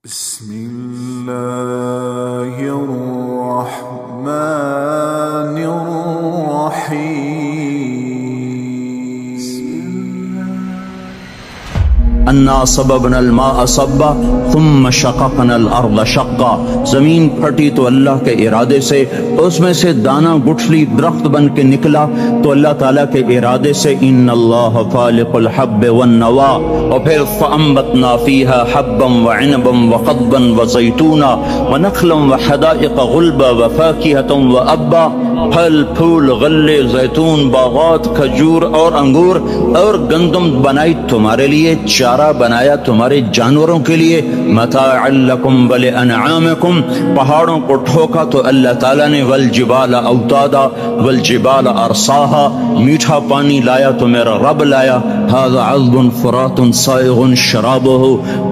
بسم الله الرحمن الرحيم انا صببنا الماء صبا ثم شققنا الارض شقا، زمین پھٹی تو اللہ کے ارادے سے، اس میں سے دانہ گٹھلی درخت بن کے نکلا تو اللہ تعالیٰ کے ارادے سے، ان اللہ فالق الحب والنوا، اور پھر فانبتنا فیہا حبا وعنبا وقضبا وزیتونا ونخلا وحدائق غلبا وفاکہۃ وابا، پھل پھول غلے زیتون باغات کھجور اور انگور اور گندم بنائی تمہارے لیے، چارہ بنایا تمہارے جانوروں کے لیے، متاعا لکم ولانعامکم، پہاڑوں کو ٹھوکا تو اللہ تعالیٰ نے، والجبال اوتادا والجبال ارساہا، میٹھا پانی لایا تو میرا رب لایا، ھذا عذب فرات سائغ شرابہ،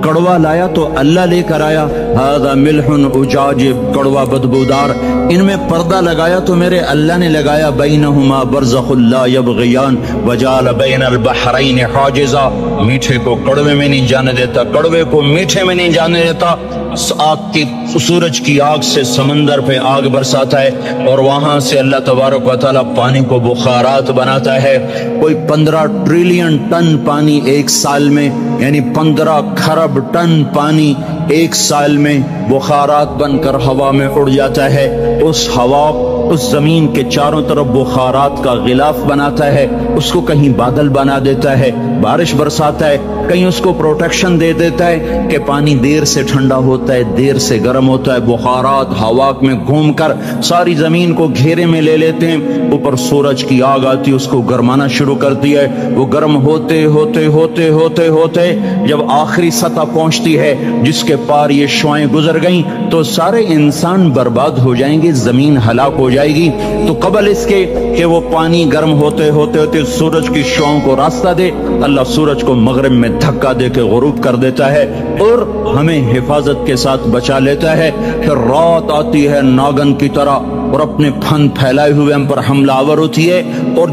کڑوا لایا تو اللہ لے کر آیا، ھذا ملح اجاج، کڑوا بدبودار، ان میں پردہ لگایا تو میرے اللہ نے لگایا، بینہما برزخ لا یبغیان وجعل بین البحرین حاجزا، میٹھے کو کڑوے میں نہیں جانے دیتا، کڑوے کو میٹھے میں نہیں جانے دیتا، آگ کی سورج کی آگ سے سمندر پہ آگ برساتا ہے، اور وہاں سے اللہ تبارک و تعالیٰ پانی کو بخارات بناتا ہے، کوئی 15 ٹریلین ٹن پانی ایک سال میں، یعنی 15 کھرب ٹن پانی ایک سال میں بخارات بن کر ہوا میں اڑ جاتا ہے، اس ہوا اس زمین کے چاروں طرف بخارات کا غلاف بناتا ہے، اس کو کہیں بادل بنا دیتا ہے، بارش برساتا ہے، کہیں اس کو پروٹیکشن دے دیتا ہے کہ پانی دیر سے ٹھنڈا ہوتا ہے، دیر سے گرم ہوتا ہے، بخارات ہوا میں گھوم کر ساری زمین کو گھیرے میں لے لیتے ہیں، اوپر سورج کی آگ آتی ہے، اس کو گرمانا شروع کرتی ہے، وہ گرم ہوتے ہوتے ہوتے ہوتے ہوتے جب آخری سطح پہنچتی ہے جس کے پار یہ شعاعیں گزر گئیں تو سارے انسان برباد ہو جائیں گے، زمین ہلاک ہو جائے گی، تو قبل اس کے کہ وہ پانی گرم ہوتے ہوتے ہوتے سورج کی شعاعوں کو راستہ دے، اللہ سورج کو مغرب میں دھکا دے کے غروب کر دیتا ہے اور ہمیں حفاظت کے ساتھ بچا لیتا ہے، پھر رات آتی ہے ناگن کی طرح اور اپنے پھن پھیلائے ہوئے ہم پر حملہ آور ہوتی ہے، اور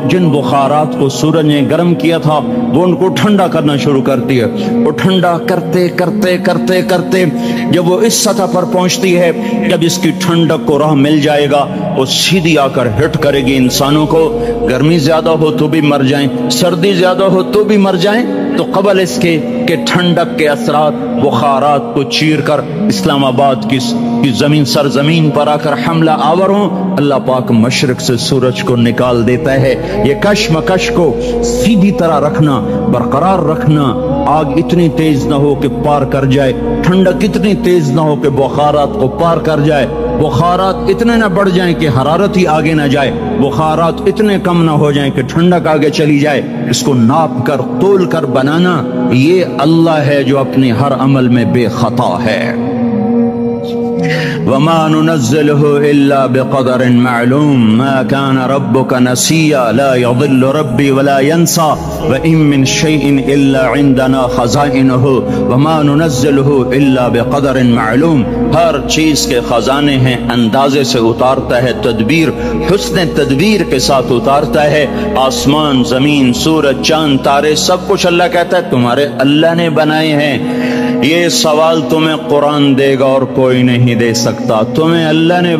جن بخارات کو سورج نے گرم کیا تھا وہ ان کو ٹھنڈا کرنا شروع کرتی ہے، وہ ٹھنڈا کرتے کرتے کرتے کرتے جب وہ اس سطح پر پہنچتی ہے، جب اس کی ٹھنڈک کو راہ مل جائے گا وہ سیدھی آ کر ہٹ کرے گی انسانوں کو، گرمی زیادہ ہو تو بھی مر جائیں، سردی زیادہ ہو تو بھی مر جائیں، تو قبل اس کے کہ ٹھنڈک کے اثرات بخارات کو چیر کر اسلام آباد کی زمین سرزمین پر آ کر حملہ آور ہوں، اللہ پاک مشرق سے سورج کو نکال دیتا ہے، یہ کشمکش کو سیدھی طرح رکھنا، برقرار رکھنا، آگ اتنی تیز نہ ہو کہ پار کر جائے، ٹھنڈک اتنی تیز نہ ہو کہ بخارات کو پار کر جائے، بخارات اتنے نہ بڑھ جائیں کہ حرارت ہی آگے نہ جائے، بخارات اتنے کم نہ ہو جائیں کہ ٹھنڈک آگے چلی جائے، اس کو ناپ کر تول کر بنانا، یہ اللہ ہے جو اپنے ہر عمل میں بے خطا ہے۔ وما ننزله الا بقدر معلوم ما كان ربك نسيا لا يضل ربي ولا ينسى وان من شيء الا عندنا خزائنه وما ننزله الا بقدر معلوم، ہر چیز کے خزانے ہیں، اندازے سے اتارتا ہے، تدبیر حسن تدبیر کے ساتھ اتارتا ہے، آسمان زمین سورج چاند تارے سب کچھ اللہ کہتا ہے تمہارے اللہ نے بنائے ہیں، یہ سوال تمہیں قرآن دے گا اور کوئی نہیں دے سکتا، تمہیں اللہ نے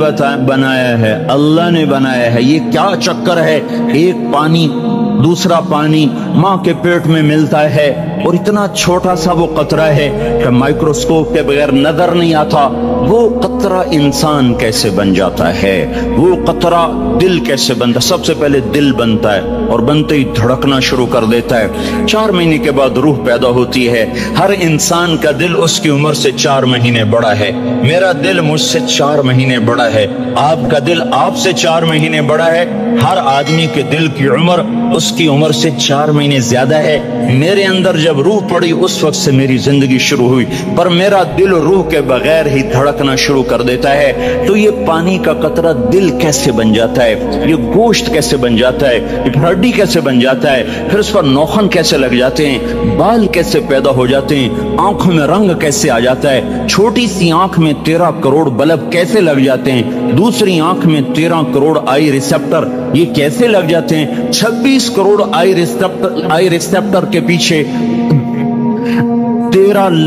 بنایا ہے، اللہ نے بنایا ہے، یہ کیا چکر ہے، ایک پانی دوسرا پانی ماں کے پیٹ میں ملتا ہے اور اتنا چھوٹا سا وہ قطرہ ہے کہ مائکروسکوپ کے بغیر نظر نہیں آتا، وہ قطرہ انسان کیسے بن جاتا ہے، وہ قطرہ دل کیسے بنتا ہے، سب سے پہلے دل بنتا ہے اور بنتے ہی دھڑکنا شروع کر دیتا ہے، 4 مہینے کے بعد روح پیدا ہوتی ہے، ہر انسان کا دل اس کی عمر سے 4 مہینے بڑا ہے، میرا دل مجھ سے 4 مہینے بڑا ہے، آپ کا دل آپ سے 4 مہینے بڑا ہے، ہر آدمی کے دل کی عمر اس کی عمر سے 4 مہینے زیادہ ہے، میرے اندر جب روح پڑی اس وقت سے میری زندگی شروع ہوئی، پر میرا دل روح کے بغیر ہی دھڑکنا شروع کر دیتا ہے، تو یہ پانی کا قطرہ دل کیسے بن جاتا ہے، یہ گوشت کیسے بن جاتا ہے، یہ ہڈی کیسے بن جاتا ہے، پھر اس پر نوخن کیسے لگ جاتے ہیں، بال کیسے پیدا ہو جاتے ہیں، آنکھوں میں رنگ کیسے آ جاتا ہے، چھوٹی سی آنکھ میں 13 کروڑ بلب کیسے لگ جاتے ہیں، دوسری آنکھ میں 13 کروڑ آئی ریسیپٹر یہ کیسے لگ جاتے ہیں، 26 کروڑ آئی ریسیپٹر کے پیچھے 13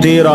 13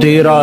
13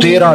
13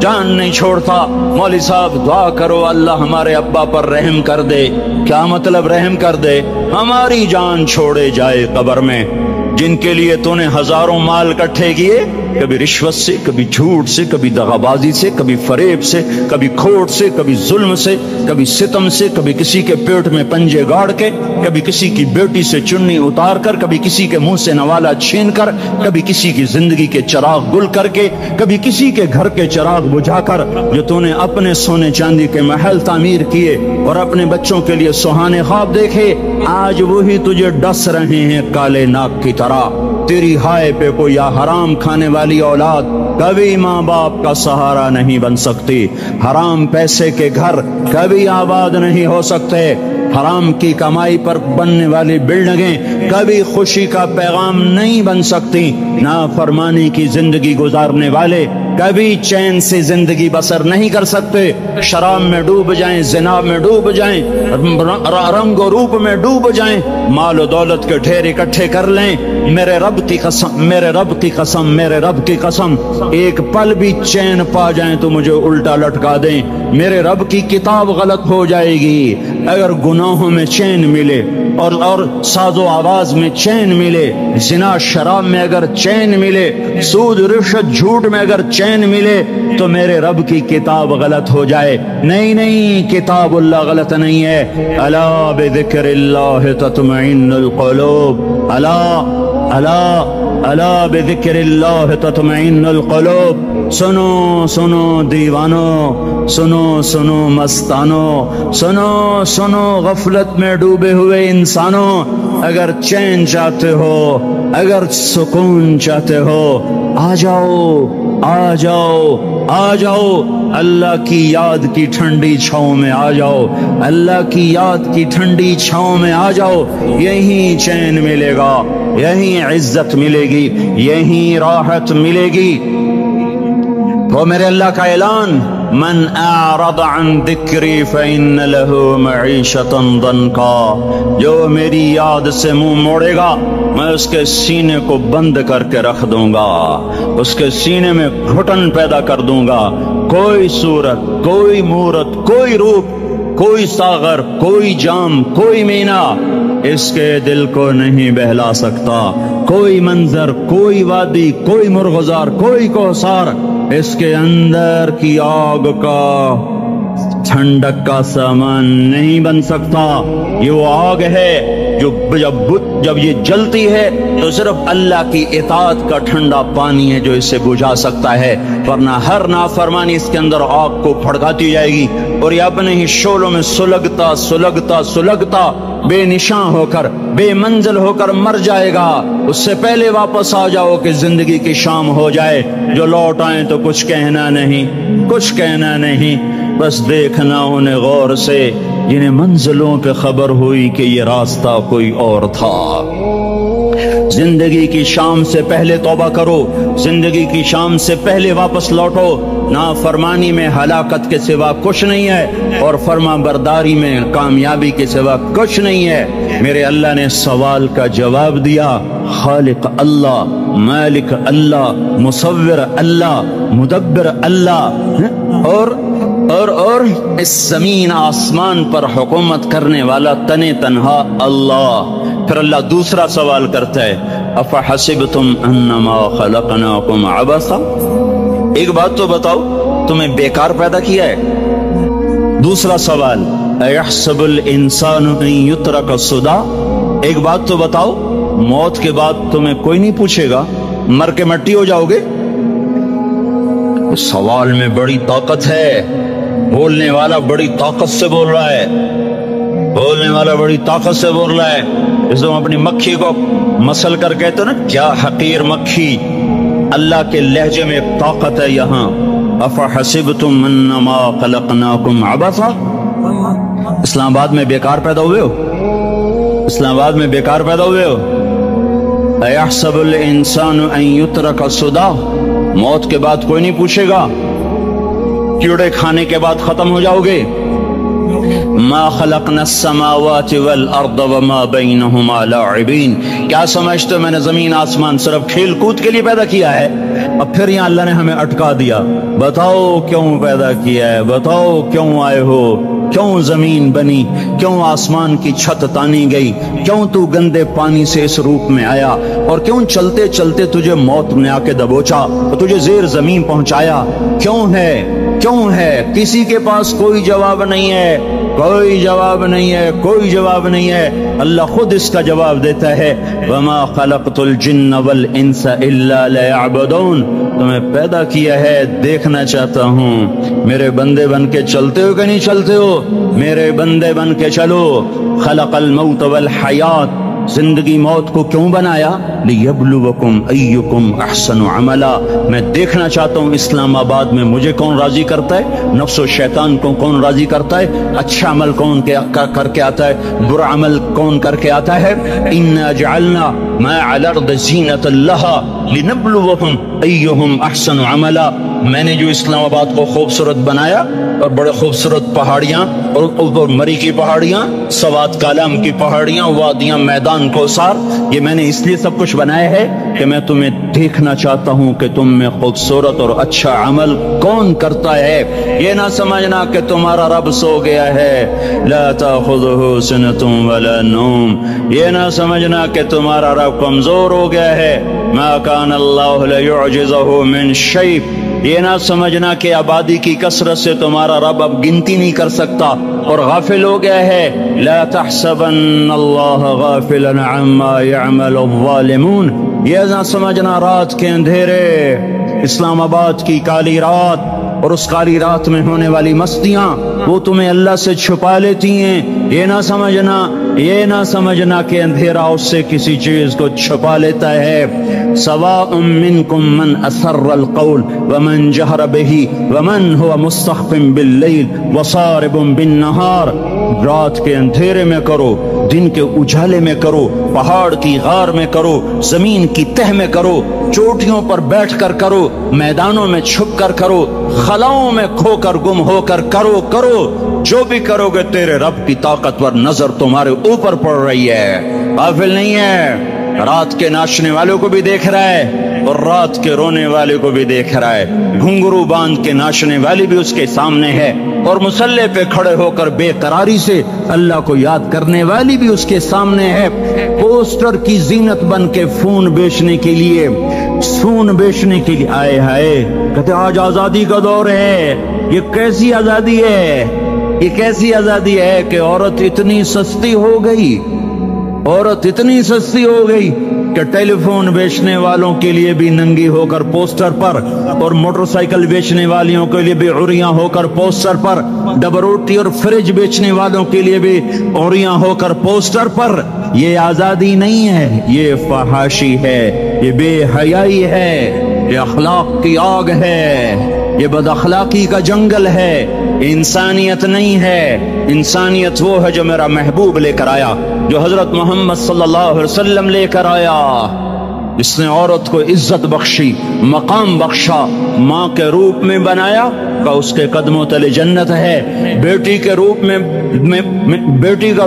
جان نہیں چھوڑتا۔ مولوی صاحب دعا کرو اللہ ہمارے ابا پر رحم کر دے۔ کیا مطلب رحم کر دے؟ ہماری جان چھوڑے جائے قبر میں۔ جن کے لیے تو نے ہزاروں مال اکٹھے کیے، کبھی رشوت سے، کبھی جھوٹ سے، کبھی دغابازی سے، کبھی فریب سے، کبھی کھوٹ سے، کبھی ظلم سے، کبھی ستم سے، کبھی کسی کے پیٹ میں پنجے گاڑ کے، کبھی کسی کی بیٹی سے چنی اتار کر، کبھی کسی کے منہ سے نوالا چھین کر، کبھی کسی کی زندگی کے چراغ گل کر کے، کبھی کسی کے گھر کے چراغ بجھا کر، جو تو نے اپنے سونے چاندی کے محل تعمیر کیے اور اپنے بچوں کے لیے سہانے خواب دیکھے، آج وہی تجھے ڈس رہے ہیں کالے ناک کی طرح۔ تیری ہائے پہ کوئی حرام کھانے والی اولاد کبھی ماں باپ کا سہارا نہیں بن سکتی۔ حرام پیسے کے گھر کبھی آباد نہیں ہو سکتے۔ حرام کی کمائی پر بننے والی بلڈنگیں کبھی خوشی کا پیغام نہیں بن سکتی۔ نافرمانی کی زندگی گزارنے والے کبھی چین سے زندگی بسر نہیں کر سکتے۔ شراب میں ڈوب جائیں، زنا میں ڈوب جائیں، رنگ و روپ میں ڈوب جائیں، مال و دولت کے ڈھیر اکٹھے کر لیں، میرے رب کی قسم، میرے رب کی قسم، میرے رب کی قسم، ایک پل بھی چین پا جائیں تو مجھے الٹا لٹکا دیں، میرے رب کی کتاب غلط ہو جائے گی۔ اگر گناہوں میں چین ملے اور ساز و آواز میں چین ملے، زنا شراب میں اگر چین ملے، سود رشوت جھوٹ میں اگر چین ملے، تو میرے رب کی کتاب غلط ہو جائے۔ نہیں نہیں، کتاب اللہ غلط نہیں ہے۔ الا بذکر اللہ تطمئن القلوب، الا بذکر اللہ تطمئن القلوب۔ سنو سنو دیوانو، سنو سنو مستانو، سنو سنو غفلت میں ڈوبے ہوئے انسانوں، اگر چین چاہتے ہو، اگر سکون چاہتے ہو، آ جاؤ آ جاؤ آ جاؤ، اللہ کی یاد کی ٹھنڈی چھاؤں میں آ جاؤ، اللہ کی یاد کی ٹھنڈی چھاؤں میں آ جاؤ، یہیں چین ملے گا، یہیں عزت ملے گی، یہیں راحت ملے گی۔ وہ میرے اللہ کا اعلان، من اعرض عن ذکری فإن له معیشۃ ضنکا، جو میری یاد سے منہ موڑے گا میں اس کے سینے کو بند کر کے رکھ دوں گا، اس کے سینے میں گھٹن پیدا کر دوں گا، کوئی صورت، کوئی مورت، کوئی روپ، کوئی ساغر، کوئی جام، کوئی مینا اس کے دل کو نہیں بہلا سکتا، کوئی منظر، کوئی وادی، کوئی مرغزار، کوئی کوثر اس کے اندر کی آگ کا ٹھنڈک کا سامان نہیں بن سکتا۔ یہ وہ آگ ہے جو جب یہ جلتی ہے تو صرف اللہ کی اطاعت کا ٹھنڈا پانی ہے جو اسے بجھا سکتا ہے، ورنہ ہر نافرمانی اس کے اندر آگ کو پھڑکاتی جائے گی اور یہ اپنے ہی شعلوں میں سلگتا سلگتا سلگتا بے نشاں ہو کر، بے منزل ہو کر مر جائے گا۔ اس سے پہلے واپس آ جاؤ کہ زندگی کی شام ہو جائے، جو لوٹ آئیں تو کچھ کہنا نہیں، کچھ کہنا نہیں، بس دیکھنا انہیں غور سے جنہیں منزلوں پہ خبر ہوئی کہ یہ راستہ کوئی اور تھا۔ زندگی کی شام سے پہلے توبہ کرو، زندگی کی شام سے پہلے واپس لوٹو۔ نافرمانی میں ہلاکت کے سوا کچھ نہیں ہے اور فرما برداری میں کامیابی کے سوا کچھ نہیں ہے۔ میرے اللہ نے سوال کا جواب دیا، خالق اللہ، مالک اللہ، مصور اللہ، مدبر اللہ، اور اس زمین آسمان پر حکومت کرنے والا تنے تنہا اللہ۔ پھر اللہ دوسرا سوال کرتا ہے، افحسبتم انما خلقناکم عبثا، ایک بات تو بتاؤ تمہیں بیکار پیدا کیا ہے؟ دوسرا سوال، ایحسب الانسان ان یترک سدی، ایک بات تو بتاؤ موت کے بعد تمہیں کوئی نہیں پوچھے گا، مر کے مٹی ہو جاؤ گے؟ سوال میں بڑی طاقت ہے، بولنے والا بڑی طاقت سے بول رہا ہے، بولنے والا بڑی طاقت سے بول رہا ہے۔ اس میں اپنی مکھی کو مسل کر کہتے نا، کیا حقیر مکھی، اللہ کے لہجے میں ایک طاقت ہے یہاں۔ افحسبتم انما خلقناکم عبثا، اسلام آباد میں بیکار پیدا ہوئے ہو؟ اسلام آباد میں بیکار پیدا ہوئے ہو؟ ایحسب الانسان ان یترک سدی، موت کے بعد کوئی نہیں پوچھے گا، کیڑے کھانے کے بعد ختم ہو جاؤ گے۔ ما خلقنا السماوات والارض وما بینہما لاعبین، کیا سمجھتے ہو میں نے زمین آسمان صرف کھیل کود کے لیے پیدا کیا ہے؟ اب پھر یہاں اللہ نے ہمیں اٹکا دیا، بتاؤ کیوں پیدا کیا ہے، بتاؤ کیوں آئے ہو، کیوں زمین بنی، کیوں آسمان کی چھت تانی گئی، کیوں تو گندے پانی سے اس روپ میں آیا، اور کیوں چلتے چلتے تجھے موت نے آ کے دبوچا اور تجھے زیر زمین پہنچایا، کیوں ہے، کیوں ہے؟ کسی کے پاس کوئی جواب نہیں ہے، کوئی جواب نہیں ہے، کوئی جواب نہیں ہے، اللہ خود اس کا جواب دیتا ہے، وَمَا خَلَقْتُ الْجِنَّ وَالْإِنسَ إِلَّا لِيَعْبُدُونَ، تمہیں پیدا کیا ہے دیکھنا چاہتا ہوں، میرے بندے بن کے چلتے ہو کہ نہیں چلتے ہو، میرے بندے بن کے چلو۔ خلق الموت والحیات، زندگی موت کو کیوں بنایا؟ لیبلوکم ایکم احسن عملا، میں دیکھنا چاہتا ہوں اسلام آباد میں مجھے کون راضی کرتا ہے، نفس و شیطان کو کون راضی کرتا ہے، اچھا عمل کون کر کے آتا ہے، برا عمل کون کر کے آتا ہے۔ انا جعلنا ما علی الارض زینۃ لہا لنبلوکم ایہم احسن عملا، میں نے جو اسلام آباد کو خوبصورت بنایا اور بڑے خوبصورت پہاڑیاں اور مری کی پہاڑیاں، سوات کالام کی پہاڑیاں، وادیاں، میدان کوثر، یہ میں نے اس لیے سب کچھ بنایا ہے کہ میں تمہیں دیکھنا چاہتا ہوں کہ تم میں خوبصورت اور اچھا عمل کون کرتا ہے۔ یہ نہ سمجھنا کہ تمہارا رب سو گیا ہے، لا تأخذہ سنۃ ولا نوم، یہ نہ سمجھنا کہ تمہارا رب کمزور ہو گیا ہے، ما کان اللہ لیعجزہ من شیء، یہ نہ سمجھنا کہ آبادی کی کثرت سے تمہارا رب اب گنتی نہیں کر سکتا اور غافل ہو گیا ہے، لا تحسبن اللہ غافلا عما يعمل الظالمون، یہ نہ سمجھنا رات کے اندھیرے، اسلام آباد کی کالی رات اور اس کالی رات میں ہونے والی مستیاں وہ تمہیں اللہ سے چھپا لیتی ہیں، یہ نہ سمجھنا، یہ نہ سمجھنا کہ اندھیرا اس سے کسی چیز کو چھپا لیتا ہے۔ سواء منکم من اسر القول ومن جہر بہ ومن هو مستخف باللیل وصارب بالنہار، رات کے اندھیرے میں کرو، دن کے اجالے میں کرو، پہاڑ کی غار میں کرو، زمین کی تہ میں کرو، چوٹیوں پر بیٹھ کر کرو، میدانوں میں چھپ کر کرو، خلاؤں میں کھو کر گم ہو کر کرو، جو بھی کرو گے تیرے رب کی طاقتور نظر تمہارے اوپر پڑ رہی ہے، غافل نہیں ہے، رات کے ناچنے والوں کو بھی دیکھ رہا ہے اور رات کے رونے والے کو بھی دیکھ رہا ہے، گھنگرو باندھ کے ناچنے والی بھی اس کے سامنے ہے اور مسلح پہ کھڑے ہو کر بے قراری سے اللہ کو یاد کرنے والی بھی اس کے سامنے ہے، پوسٹر کی زینت بن کے فون بیچنے کے لیے آئے ہائے، کہتے آج آزادی کا دور ہے، یہ کیسی آزادی ہے، یہ کیسی آزادی ہے کہ عورت اتنی سستی ہو گئی، عورت اتنی سستی ہو گئی کہ ٹیلی فون بیچنے والوں کے لیے بھی ننگی ہو کر پوسٹر پر اور موٹر سائیکل بیچنے والیوں کے لیے بھی عریاں ہو کر پوسٹر پر، ڈبل روٹی اور فریج بیچنے والوں کے لیے بھی عریاں ہو کر پوسٹر پر۔ یہ آزادی نہیں ہے، یہ فحاشی ہے، یہ بے حیائی ہے، یہ اخلاق کی آگ ہے، یہ بد اخلاقی کا جنگل ہے، انسانیت نہیں ہے۔ انسانیت وہ ہے جو میرا محبوب لے کر آیا، جو حضرت محمد صلی اللہ علیہ وسلم لے کر آیا، جس نے عورت کو عزت بخشی، مقام بخشا، ماں کے روپ میں بنایا کہ اس کے قدموں تلے جنت ہے، بیٹی کے روپ میں بیٹی کا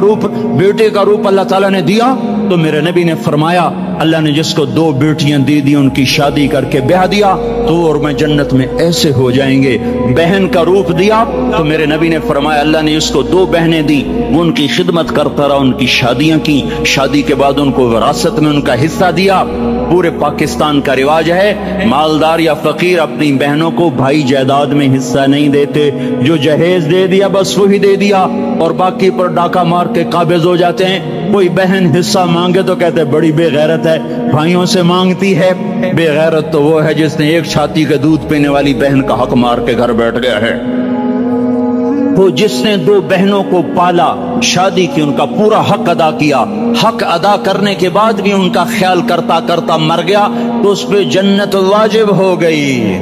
روپ اللہ تعالیٰ نے دیا تو میرے نبی نے فرمایا اللہ نے جس کو 2 بیٹیاں دی ان کی شادی کر کے بیاہ دیا تو اور میں جنت میں ایسے ہو جائیں گے۔ بہن کا روپ دیا تو میرے نبی نے فرمایا اللہ نے اس کو 2 بہنیں دی، وہ ان کی خدمت کرتا رہا، ان کی شادیاں کی، شادی کے بعد ان کو وراثت میں ان کا حصہ دیا۔ پورے پاکستان کا رواج ہے مالدار یا فقیر اپنی بہنوں کو بھائی جائیداد میں حصہ نہیں دیتے، جو جہیز دے دیا بس وہی دے دیا اور باقی پر ڈاکہ مار کے قابض ہو جاتے ہیں۔ کوئی بہن حصہ مانگے تو کہتے بڑی بے غیرت ہے، بھائیوں سے مانگتی ہے۔ بے غیرت تو وہ ہے جس نے ایک چھاتی کا دودھ پینے والی بہن کا حق مار کے گھر بیٹھ گیا ہے۔ وہ جس نے 2 بہنوں کو پالا، شادی کی، ان کا پورا حق ادا کیا، حق ادا کرنے کے بعد بھی ان کا خیال کرتا کرتا مر گیا تو اس پہ جنت واجب ہو گئی۔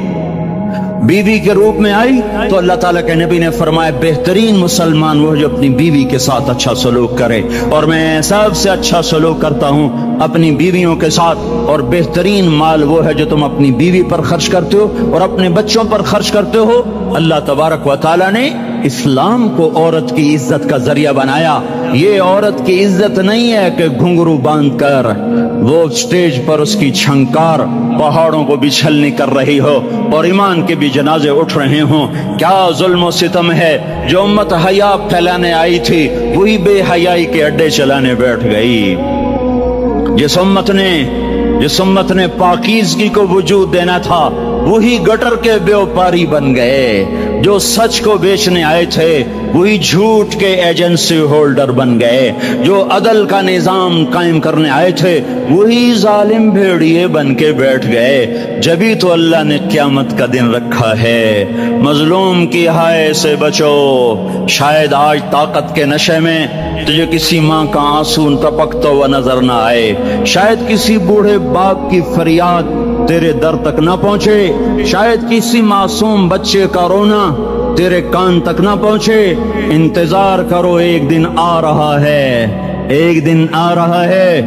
بیوی کے روپ میں آئی تو اللہ تعالیٰ کے نبی نے فرمایا بہترین مسلمان وہ جو اپنی بیوی کے ساتھ اچھا سلوک کرے، اور میں سب سے اچھا سلوک کرتا ہوں اپنی بیویوں کے ساتھ، اور بہترین مال وہ ہے جو تم اپنی بیوی پر خرچ کرتے ہو اور اپنے بچوں پر خرچ کرتے ہو اللہ تبارک و تعالی نے اسلام کو عورت کی عزت کا ذریعہ بنایا. یہ عورت کی عزت نہیں ہے کہ گھنگرو باندھ کر وہ سٹیج پر اس کی چھنکار پہاڑوں کو بھی چھلنی کر رہی ہو اور ایمان کے بھی جنازے اٹھ رہے ہوں. کیا ظلم و ستم ہے. جو امت حیا پھیلانے آئی تھی وہی بے حیائی کے اڈے چلانے بیٹھ گئی. جس امت نے پاکیزگی کو وجود دینا تھا وہی گٹر کے بیوپاری بن گئے. جو سچ کو بیچنے آئے تھے وہی جھوٹ کے ایجنسی ہولڈر بن گئے. جو عدل کا نظام قائم کرنے آئے تھے وہی ظالم بھیڑیے بن کے بیٹھ گئے. جبھی تو اللہ نے قیامت کا دن رکھا ہے. مظلوم کی ہائے سے بچو. شاید آج طاقت کے نشے میں تجھے کسی ماں کا آنسو ٹپکتا ہوا نظر نہ آئے. شاید کسی بوڑھے باپ کی فریاد تیرے در تک نہ پہنچے. شاید کسی معصوم بچے کا رونا تیرے کان تک نہ پہنچے. انتظار کرو، ایک دن آ رہا ہے، ایک دن آ رہا ہے.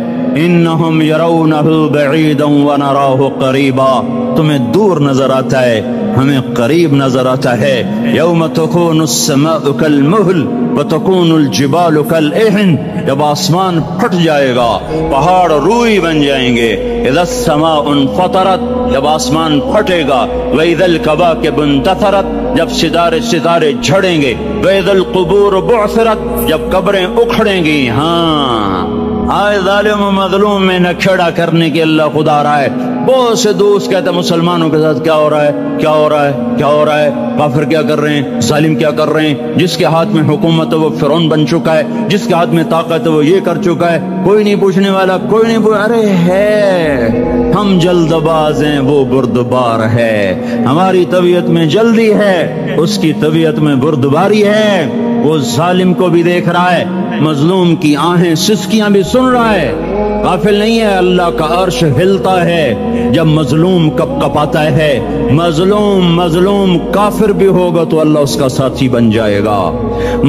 انہم یرونہ بعیدا ونراہ قریبا. تمہیں دور نظر آتا ہے، ہمیں قریب نظر آتا ہے. یوم تکون السماء کالمہل وتکون الجبال کالعہن. جب آسمان پھٹ جائے گا پہاڑ روئی بن جائیں گے. اذا السماء انفطرت. جب آسمان پھٹے گا. واذا الکواکب انتثرت. جب ستارے جھڑیں گے. واذا القبور بعثرت. جب قبریں اکھڑیں گی. ہاں آئے ظالم و مظلوم میں نہ کھڑا کرنے کے اللہ خدا رہا ہے. بہت سے دوست کہتے ہیں مسلمانوں کے ساتھ کیا ہو رہا ہے، کیا ہو رہا ہے، کیا ہو رہا ہے. کافر کیا کر رہے ہیں، ظالم کیا کر رہے ہیں. جس کے ہاتھ میں حکومت ہے وہ فرعون بن چکا ہے، جس کے ہاتھ میں طاقت ہے وہ یہ کر چکا ہے. کوئی نہیں پوچھنے والا، کوئی نہیں ارے ہے ہم جلد باز ہیں، وہ بردبار ہے. ہماری طبیعت میں جلدی ہے، اس کی طبیعت میں بردباری ہے. وہ ظالم کو بھی دیکھ رہا ہے، مظلوم کی آہیں سسکیاں بھی سن رہا ہے. غافل نہیں ہے. اللہ کا عرش ہلتا ہے جب مظلوم کپ کپاتا ہے. مظلوم کافر بھی ہوگا تو اللہ اس کا ساتھی بن جائے گا.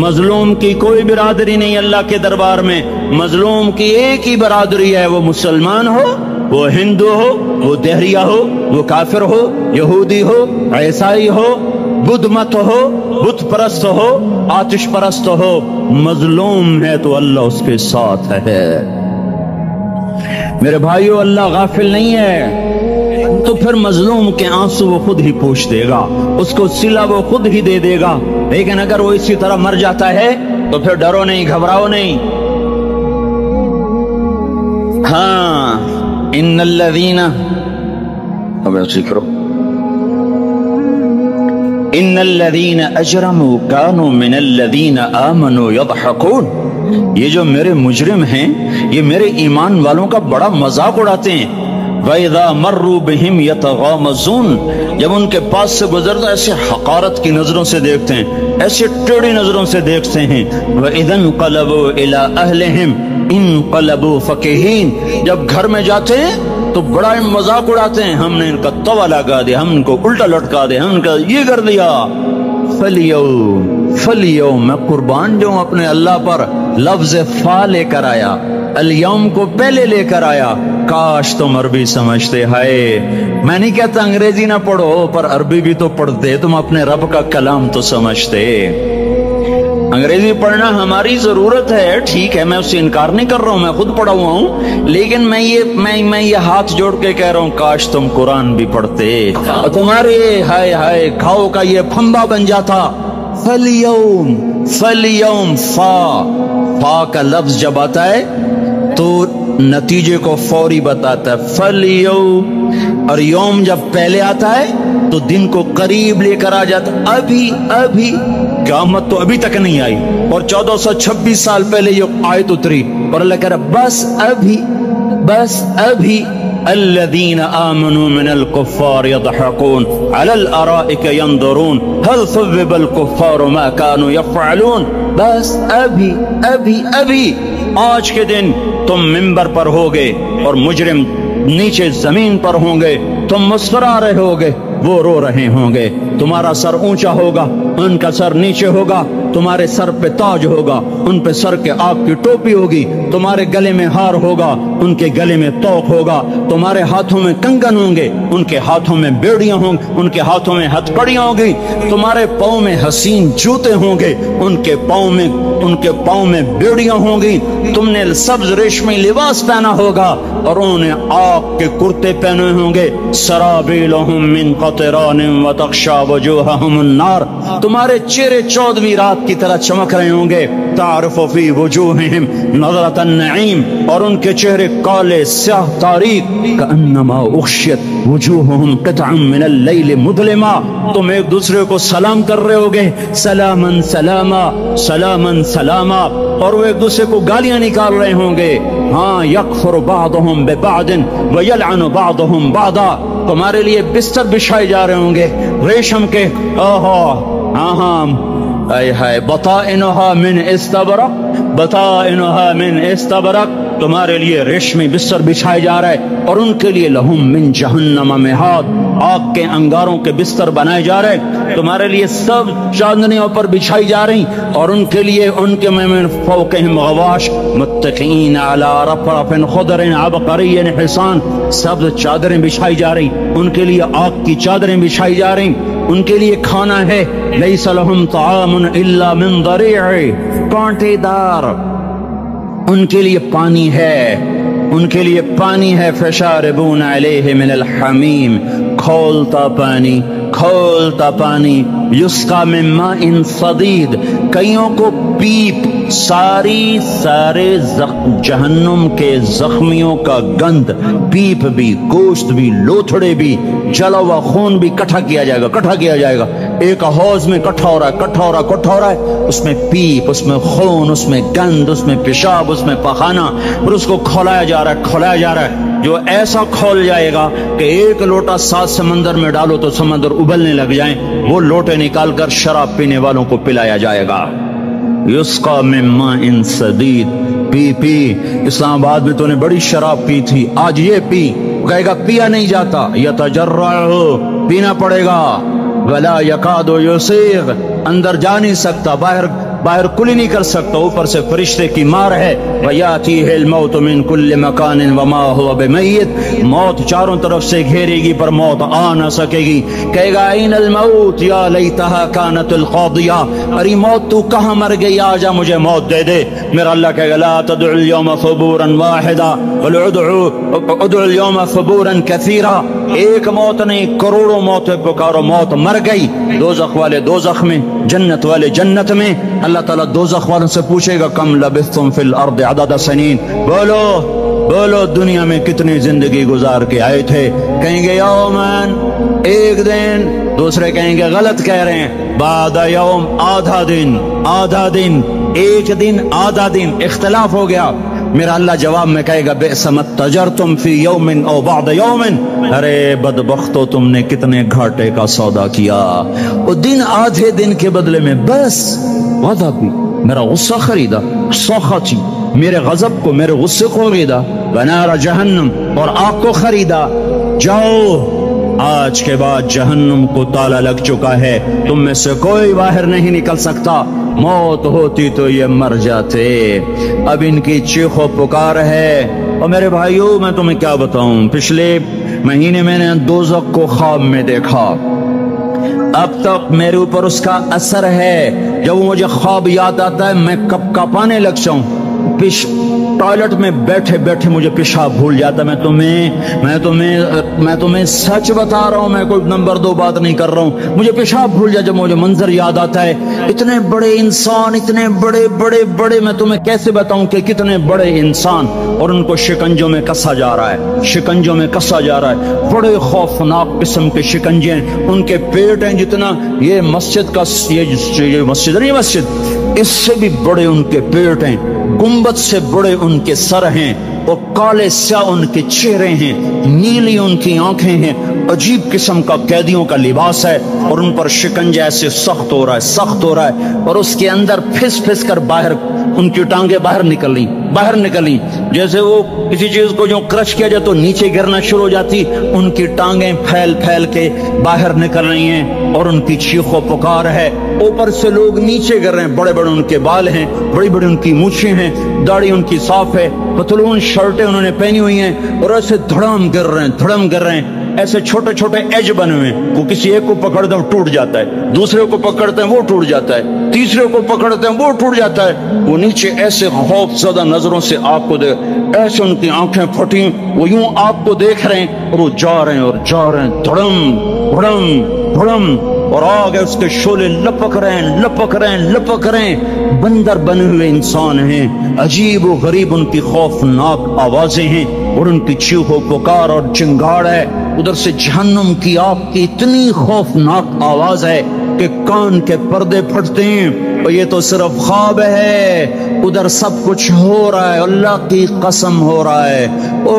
مظلوم کی کوئی برادری نہیں اللہ کے دربار میں. مظلوم کی ایک ہی برادری ہے، وہ مسلمان ہو، وہ ہندو ہو، وہ دہریہ ہو، وہ کافر ہو، یہودی ہو، عیسائی ہو، بدھ مت ہو، بت پرست ہو، آتش پرست ہو. مظلوم ہے تو اللہ اس کے ساتھ ہے. میرے بھائیو اللہ غافل نہیں ہے. تو پھر مظلوم کے آنسو وہ خود ہی پوچھ دے گا، اس کو صلہ وہ خود ہی دے دے گا. لیکن اگر وہ اسی طرح مر جاتا ہے تو پھر ڈرو نہیں، گھبراؤ نہیں. ہاں ان الذین ان الذین اجرموا كانوا من الذین آمنوا يضحكون. یہ جو میرے مجرم ہیں یہ میرے ایمان والوں کا بڑا مذاق اڑاتے ہیں. وَإِذَا مَرُّوا بِهِمْ يَتَغَامَزُونَ. جب ان کے پاس سے گزرتا ایسے حقارت کی نظروں سے دیکھتے ہیں، ایسے ٹیڑھی نظروں سے دیکھتے ہیں. وَإِذَا انقلبوا إِلَىٰ أَهْلِهِمْ انقلبوا فَكِهِينَ. جب گھر میں جاتے ہیں تو بڑا مذاق اڑاتے ہیں، ہم نے ان کا توا لگا دیا، ہم ان کو الٹا لٹکا دیا، ہم ان کا یہ کر دیا. فَالْيَوْمَ میں قربان جاؤں اپنے اللہ پر. لفظ فا لے کر آیا، الیوم کو پہلے لے کر آیا. کاش تم عربی سمجھتے. ہائے میں نہیں کہتا انگریزی نہ پڑھو، پر عربی بھی تو پڑھتے، تم اپنے رب کا کلام تو سمجھتے. انگریزی پڑھنا ہماری ضرورت ہے، ٹھیک ہے، میں اس سے انکار نہیں کر رہا ہوں، میں خود پڑھا ہوا ہوں. لیکن میں یہ ہاتھ جوڑ کے کہہ رہا ہوں کاش تم قرآن بھی پڑھتے اور تمہارے ہائے ہائے کھاؤ کا یہ پھمبا بن جاتا. فَالْيَوْمَ فا کا لفظ جب آتا ہے تو نتیجے کو فوری بتاتا ہے. فَالْيَوْمَ اور یوم جب پہلے آتا ہے تو دن کو قریب لے کر آ جاتا. ابھی قیامت تو ابھی تک نہیں آئی اور 1426 سال پہلے یہ آیت اتری اور اللہ کہہ رہا بس ابھی الذين آمنوا من الكفار يضحكون على الارائك ينظرون هل ثوب الكفار ما كانوا يفعلون. بس ابھی آج کے دن تم منبر پر ہوگے اور مجرم نیچے زمین پر ہوں گے. تم مسکرا رہے ہوگے، وہ رو رہے ہوں گے. تمہارا سر اونچا ہوگا، ان کا سر نیچے ہوگا. تمہارے سر پہ تاج ہوگا، ان پہ سر کے آگ کی ٹوپی ہوگی، تمہارے گلے میں ہار ہوگا، ان کے گلے میں توق ہوگا، تمہارے ہاتھوں میں کنگن ہوں گے، ان کے ہاتھوں میں بیڑیاں ہوں گی، ان کے ہاتھوں میں ہتھ کڑیاں ہوں گی، تمہارے پاؤں میں حسین جوتے ہوں گے، ان کے پاؤں میں بیڑیاں ہوں گی، تم نے سبز ریشمی لباس پہنا ہوگا اور انہوں نے آگ کے کرتے پہنے ہوں گے، سرابیلہم من قطران وتغشی وجوہہم النار، تمہارے چہرے 14ویں رات کی طرح چمک رہے ہوں گے، تعرف فی وجوہہم نظرۃ النعیم، اور ان کے چہرے کالے سیاہ تاریک، کأنما اغشیت وجوہہم قطعا من اللیل مظلما، تم ایک دوسرے کو سلام کر رہے ہوگے، سلاما سلاما سلاما سلاما، اور وہ ایک دوسرے کو گالیاں نکال رہے ہوں گے، ہاں یکفر بعضهم ببعض ویلعن بعضهم بعضا، تمہارے لیے بستر بچھائے جا رہے ہوں گے ریشم کے، بطائنها من استبرق، بطائنها من استبرق، تمہارے لیے ریشمی بستر بچھائے جا رہا ہے، اور ان کے لیے لہم من جہنم مہاد، آگ کے انگاروں کے بستر بنائے جا رہے، تمہارے لیے سب چاندنیوں پر بچھائی جا رہی، اور ان کے لیے ان کے من فوقہم غواش متکئین علی رفرف خضر عبقری حسان، سب چادریں بچھائی جا رہی، ان کے لیے آگ کی چادریں بچھائی جا رہی، ان کے لیے کھانا ہے، لیس لہم طعام الا من ضریع، کانٹے دار، ان کے لیے پانی ہے، ان کے لیے پانی ہے، فشاربون علیہ من الحمیم، کھولتا پانی، کھولتا پانی، یسقا من ماء صدید، کئیوں کو پیپ، سارے جہنم کے زخمیوں کا گند، پیپ بھی، گوشت بھی، لوتھڑے بھی، جلا ہوا خون بھی کٹھا کیا جائے گا، ایک حوض میں کٹھا ہو رہا ہے، اس میں پیپ، اس میں خون، اس میں گند، اس میں پیشاب، اس میں پخانہ، اور اس کو کھولایا جا رہا ہے، جو ایسا کھول جائے گا کہ ایک لوٹا 7 سمندر میں ڈالو تو سمندر ابلنے لگ جائیں، وہ لوٹے نکال کر شراب پینے والوں کو پلایا جائے گا، یسقا من ماء صدید، پی اسلام آباد میں تو نے بڑی شراب پی تھی، آج یہ پی، کہے گا پیا نہیں جاتا، یتجرعہ، پینا پڑے گا، ولا یکاد یسیغ، اندر جا نہیں سکتا، باہر کلی نہیں کر سکتا، اوپر سے فرشتے کی مار ہے، وَيَأْتِيهِ الْمَوْتُ مِنْ كُلِّ مَكَانٍ وَمَا هُوَ بِمَيِّتٍ، موت چاروں طرف سے گھیرے گی پر موت آ نہ سکے گی، کہے گا اَيْنَ الْمَوْتِ يَا لَيْتَهَا كَانَتِ الْقَاضِيَةَ، ارے موت تو کہاں مر گئی، آجا مجھے موت دے دے، میرا اللہ کہے گا لَا تَدْعُ الْيَوْمَ ثُبُورًا وَاحِدًا بَلْ ادْعُ الْيَوْمَ ثُبُورًا كَثِيرًا، ایک موت نہیں کروڑوں موتیں پکارو، موت مر گئی، دوزخ والے دوزخ میں، جنت والے جنت میں، اللہ تعالیٰ دوزخ والوں سے پوچھے گا کم لبثتم فی الارض عدد سنین، بولو دنیا میں کتنی زندگی گزار کے آئے تھے، کہیں گے یومن، ایک دن، دوسرے کہیں گے غلط کہہ رہے ہیں، بعد یوم، آدھا دن، ایک دن، آدھا دن، اختلاف ہو گیا، میرا اللہ جواب میں کہے گا بئس ما تجرتم فی یوم او بعد یوم، ارے بدبختو تم نے کتنے گھاٹے کا سودا کیا، وہ دن آدھے دن کے بدلے میں بس وعدہ بھی، میرا غصہ خریدا، سوختی، میرے غضب کو، میرے غصے کو خریدا، ونار جہنم، اور آگ کو خریدا، جاؤ آج کے بعد جہنم کو تالا لگ چکا ہے، تم میں سے کوئی باہر نہیں نکل سکتا، موت ہوتی تو یہ مر جاتے، اب ان کی چیخ و پکار ہے، اور میرے بھائیوں میں تمہیں کیا بتاؤں، پچھلے مہینے میں نے دوزخ کو خواب میں دیکھا، اب تک میرے اوپر اس کا اثر ہے، جب وہ مجھے خواب یاد آتا ہے میں کپ کپانے لگ جاؤں، ٹوائلٹ میں بیٹھے بیٹھے مجھے پیشاب بھول جاتا، میں تمہیں سچ بتا رہا ہوں، میں کوئی نمبر 2 بات نہیں کر رہا ہوں، مجھے پیشاب بھول جاتا جب مجھے منظر یاد آتا ہے، اتنے بڑے انسان، اتنے بڑے میں تمہیں کیسے بتاؤں کہ کتنے بڑے انسان، اور ان کو شکنجوں میں کسا جا رہا ہے، بڑے خوفناک قسم کے شکنجے ہیں، ان کے پیٹ ہیں جتنا یہ مسجد کا، یہ مسجد نہیں، مسجد اس سے بھی بڑے ان کے پیٹ ہیں، گنبد سے بڑے ان کے سر ہیں، اور کالے سیاہ ان کے چہرے ہیں، نیلی ان کی آنکھیں ہیں، عجیب قسم کا قیدیوں کا لباس ہے، اور ان پر شکنجہ ایسے سخت ہو رہا ہے، اور اس کے اندر پھس کر باہر ان کی ٹانگیں باہر نکلی، جیسے وہ کسی چیز کو جو کرش کیا جائے تو نیچے گرنا شروع ہو جاتی، ان کی ٹانگیں پھیل کے باہر نکل رہی ہیں، اور ان کی چیخ و پکار ہے، اوپر سے لوگ نیچے گر رہے ہیں، بڑے بڑے ان کے بال ہیں، بڑی بڑی ان کی مونچھیں ہیں، داڑھی ان کی صاف ہے، پتلون شرٹیں انہوں نے پہنی ہوئی ہیں، اور ایسے دھڑم گر رہے ہیں، دھڑم گر رہے ہیں، ایسے چھوٹے چھوٹے ایج بنے ہوئے ہیں، وہ کسی ایک کو پکڑتے ہیں ٹوٹ جاتا ہے، دوسرے کو پکڑتے ہیں وہ ٹوٹ جاتا ہے، تیسرے کو پکڑتے ہیں وہ ٹوٹ جاتا ہے، وہ نیچے ایسے خوف زدہ نظروں سے آپ کو دیکھ، ایسے ان کی آنکھیں پھٹی، وہ یوں آپ کو دیکھ رہے ہیں، اور وہ جا رہے ہیں اور جا رہے ہیں، دھڑم دھڑم دھڑم، اور آگے اس کے شعلے لپک رہے ہیں، لپک رہے ہیں، لپک رہے ہیں، بندر بنے ہوئے انسان ہیں، عجیب و غریب ان کی خوفناک آوازیں ہیں، اور ان کی چیخ و پکار اور چنگاڑ ہے، ادھر سے جہنم کی آگ کی اتنی خوفناک آواز ہے کہ کان کے پردے پھٹتے ہیں، اور یہ تو صرف خواب ہے، ادھر سب کچھ ہو رہا ہے، اللہ کی قسم ہو رہا ہے۔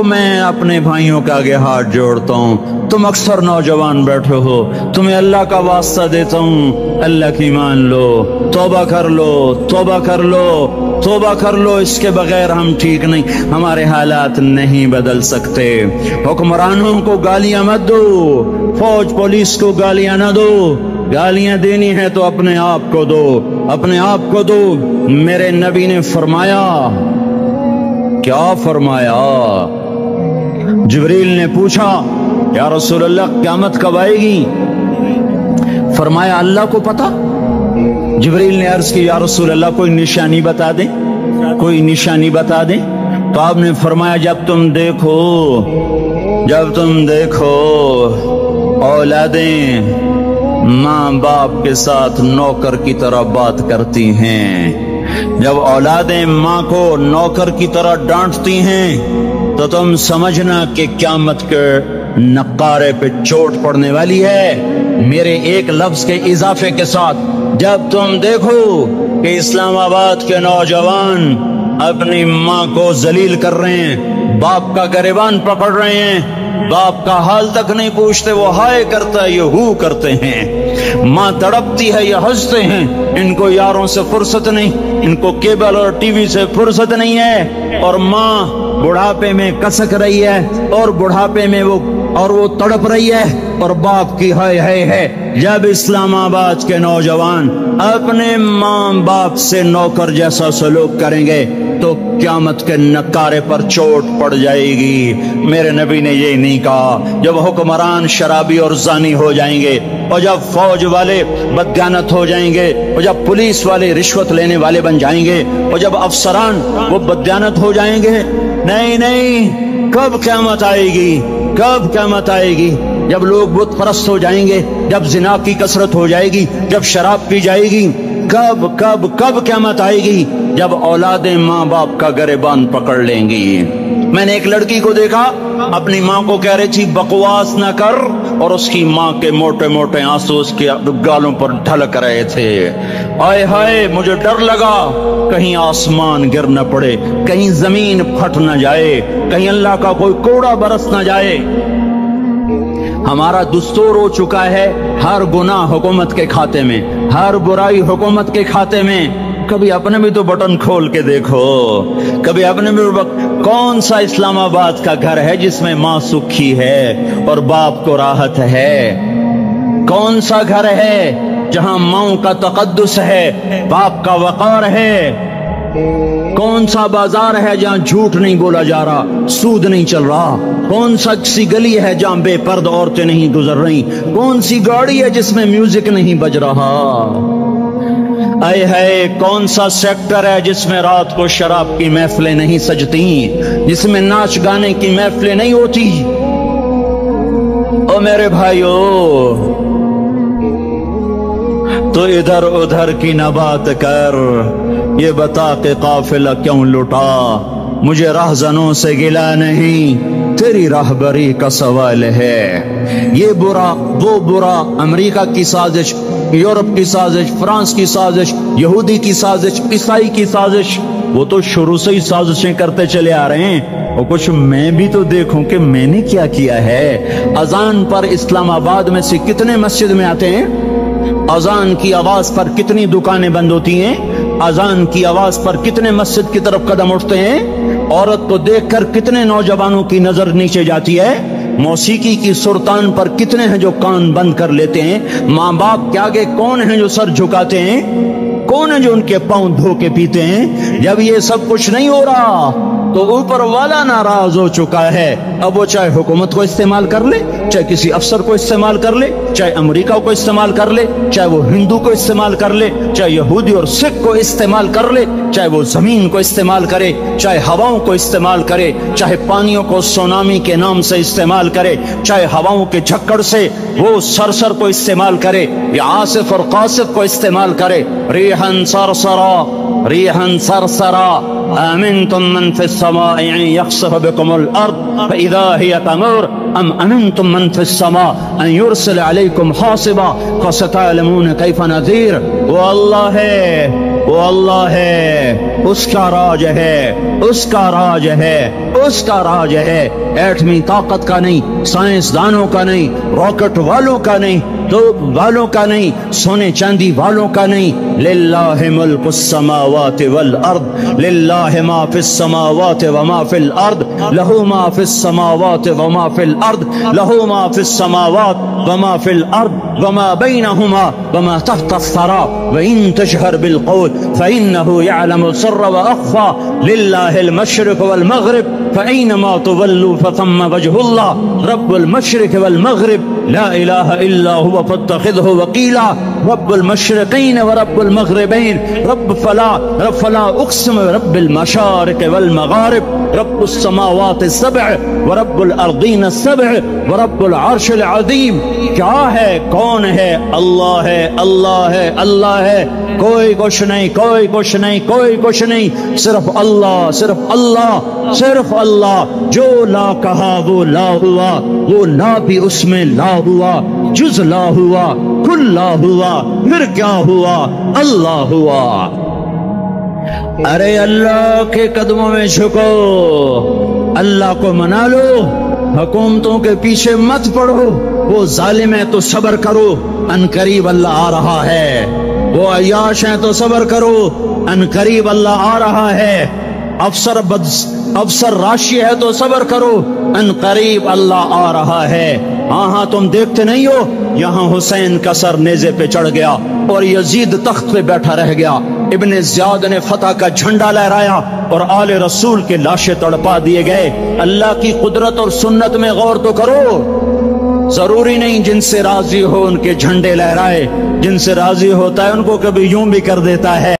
میں اپنے بھائیوں کے آگے ہاتھ جوڑتا ہوں، تم اکثر نوجوان بیٹھے ہو، تمہیں اللہ کا واسطہ دیتا ہوں، اللہ کی مان لو، توبہ کر لو، توبہ کر لو، توبہ کر لو، اس کے بغیر ہم ٹھیک نہیں، ہمارے حالات نہیں بدل سکتے۔ حکمرانوں کو گالیاں مت دو، فوج پولیس کو گالیاں نہ دو، گالیاں دینی ہے تو اپنے آپ کو دو، اپنے آپ کو دو۔ میرے نبی نے فرمایا، کیا فرمایا؟ جبریل نے پوچھا یا رسول اللہ قیامت کب آئے گی؟ فرمایا اللہ کو پتا۔ جبریل نے عرض کی یا رسول اللہ کوئی نشانی بتا دیں، کوئی نشانی بتا دیں۔ تو آپ نے فرمایا جب تم دیکھو اولادیں ماں باپ کے ساتھ نوکر کی طرح بات کرتی ہیں، جب اولادیں ماں کو نوکر کی طرح ڈانٹتی ہیں، تو تم سمجھنا کہ قیامت کے نقارے پہ چوٹ پڑنے والی ہے۔ میرے ایک لفظ کے اضافے کے ساتھ، جب تم دیکھو کہ اسلام آباد کے نوجوان اپنی ماں کو ذلیل کر رہے ہیں، باپ کا گریبان پکڑ رہے ہیں، باپ کا حال تک نہیں پوچھتے، وہ ہائے کرتا ہے یہ ہو کرتے ہیں، ماں تڑپتی ہے یہ ہنستے ہیں، ان کو یاروں سے فرصت نہیں، ان کو کیبل اور ٹی وی سے فرصت نہیں ہے، اور ماں بڑھاپے میں کسک رہی ہے، اور بڑھاپے میں وہ تڑپ رہی ہے، اور باپ کی ہائے ہائے ہے۔ جب اسلام آباد کے نوجوان اپنے ماں باپ سے نوکر جیسا سلوک کریں گے تو قیامت کے نکارے پر چوٹ پڑ جائے گی۔ میرے نبی نے یہ نہیں کہا جب حکمران شرابی اور زانی ہو جائیں گے، اور جب فوج والے بددیانت ہو جائیں گے، اور جب پولیس والے رشوت لینے والے بن جائیں گے، اور جب افسران وہ بددیانت ہو جائیں گے۔ نہیں، کب قیامت آئے گی؟ کب قیامت آئے گی؟ جب لوگ بت پرست ہو جائیں گے، جب زنا کی کثرت ہو جائے گی، جب شراب پی جائے گی۔ کب کب کب قیامت آئے گی؟ جب اولادیں ماں باپ کا گریبان پکڑ لیں گی۔ میں نے ایک لڑکی کو دیکھا، اپنی ماں کو کہہ رہی تھی بکواس نہ کر، اور اس کی ماں کے موٹے موٹے آنسو اس کے گالوں پر ڈھلک رہے تھے۔ آئے ہائے، مجھے ڈر لگا کہیں آسمان گر نہ پڑے، کہیں زمین پھٹ نہ جائے، کہیں اللہ کا کوئی کوڑا برس نہ جائے۔ ہمارا دستور ہو چکا ہے ہر گناہ حکومت کے کھاتے میں، ہر برائی حکومت کے کھاتے میں۔ کبھی اپنے بھی تو بٹن کھول کے دیکھو، کبھی اپنے بھی کون سا اسلام آباد کا گھر ہے جس میں ماں سکھی ہے اور باپ کو راحت ہے؟ کون سا گھر ہے جہاں ماں کا تقدس ہے، باپ کا وقار ہے؟ کون سا بازار ہے جہاں جھوٹ نہیں بولا جا رہا، سود نہیں چل رہا؟ کون سا سی گلی ہے جہاں بے پرد عورتیں نہیں گزر رہی؟ کون سی گاڑی ہے جس میں میوزک نہیں بج رہا؟ اے ہے کون سا سیکٹر ہے جس میں رات کو شراب کی محفلیں نہیں سجتی، جس میں ناچ گانے کی محفلیں نہیں ہوتی؟ او میرے بھائیو، تو ادھر ادھر کی نہ بات کر، یہ بتا کہ قافلہ کیوں لٹا؟ مجھے راہزنوں سے گلا نہیں، تیری راہبری کا سوال ہے۔ یہ برا وہ برا، امریکہ کی سازش، یورپ کی سازش، فرانس کی سازش، یہودی کی سازش، عیسائی کی سازش، وہ تو شروع سے ہی سازشیں کرتے چلے آ رہے ہیں۔ اور کچھ میں بھی تو دیکھوں کہ میں نے کیا کیا ہے۔ اذان پر اسلام آباد میں سے کتنے مسجد میں آتے ہیں؟ اذان کی آواز پر کتنی دکانیں بند ہوتی ہیں؟ اذان کی آواز پر کتنے مسجد کی طرف قدم اٹھتے ہیں؟ عورت کو دیکھ کر کتنے نوجوانوں کی نظر نیچے جاتی ہے؟ موسیقی کی سرتان پر کتنے ہیں جو کان بند کر لیتے ہیں؟ ماں باپ کے آگے کون ہیں جو سر جھکاتے ہیں؟ کون ہیں جو ان کے پاؤں دھو کے پیتے ہیں؟ جب یہ سب کچھ نہیں ہو رہا تو اوپر والا ناراض ہو چکا ہے۔ اب وہ چاہے حکومت کو استعمال کر لے، چاہے کسی افسر کو استعمال کر لے، چاہے امریکہ کو استعمال کر لے، چاہے وہ ہندو کو استعمال کر لے، چاہے یہودی اور سکھ کو استعمال کر لے، چاہے وہ زمین کو استعمال کرے، چاہے ہواؤں کو استعمال کرے، چاہے پانیوں کو سونامی کے نام سے استعمال کرے، چاہے ہواؤں کے جھکڑ سے وہ سرسر کو استعمال کرے یا آصف اور قاصف کو استعمال کرے۔ ریحاً سرسرا ریحاً سرسرا آمنتم من فی السماء ان یخسف بکم الارض فاذا ہی تمور ام امنتم من فی السماء ان یرسل علیکم حاصبا فستعلمون کیف نذیر۔ وہ اللہ ہے، وہ اللہ ہے، اس کا راج ہے، اس کا راج ہے، اس کا راج ہے۔ ایٹمی طاقت کا نہیں، سائنسدانوں کا نہیں، راکٹ والوں کا نہیں، توپ والوں کا نہیں، سونے چاندی والوں کا نہیں۔ للہ ملک السماوات والارض للہ ما فی السماوات وما فی الارض لہو ما فی السماوات وما فی الارض لہو ما فی السماوات وما فی الارض وما بینہما وما تحت الثرى وإن تجہر بالقول فإنه يعلم السر وأخفى للہ المشرق والمغرب فأينما تولوا فثم وجه الله رب المشرق والمغرب لا إله إلا هو فاتخذه وكيلا رب المشرقين ورب المغربين رب فلا أقسم برب المشارق والمغارب رب السماوات السبع ورب الأرضين السبع ورب العرش العظيم۔ کیا ہے؟ کون ہے؟ اللہ ہے، اللہ ہے، اللہ ہے، کوئی کچھ نہیں، کوئی کچھ نہیں، کوئی کچھ نہیں، صرف اللہ، صرف اللہ، صرف اللہ۔ جو لا کہا وہ لا ہوا، وہ لا بھی اس میں لا ہوا، جز لا ہوا، کل لا ہوا، پھر کیا ہوا؟ اللہ ہوا۔ ارے اللہ کے قدموں میں جھکو، اللہ کو منا لو، حکومتوں کے پیچھے مت پڑو۔ وہ ظالم ہے تو صبر کرو، ان قریب اللہ آ رہا ہے۔ وہ عیاش ہیں تو صبر کرو، ان قریب اللہ آ رہا ہے۔ افسر راشی ہے تو صبر کرو، ان قریب اللہ آ رہا ہے۔ ہاں تم دیکھتے نہیں ہو، یہاں حسین کا سر نیزے پہ چڑھ گیا اور یزید تخت پہ بیٹھا رہ گیا، ابن زیاد نے فتح کا جھنڈا لہرایا اور آل رسول کے لاشیں تڑپا دیے گئے۔ اللہ کی قدرت اور سنت میں غور تو کرو۔ ضروری نہیں جن سے راضی ہو ان کے جھنڈے لہرائے، جن سے راضی ہوتا ہے ان کو کبھی یوں بھی کر دیتا ہے۔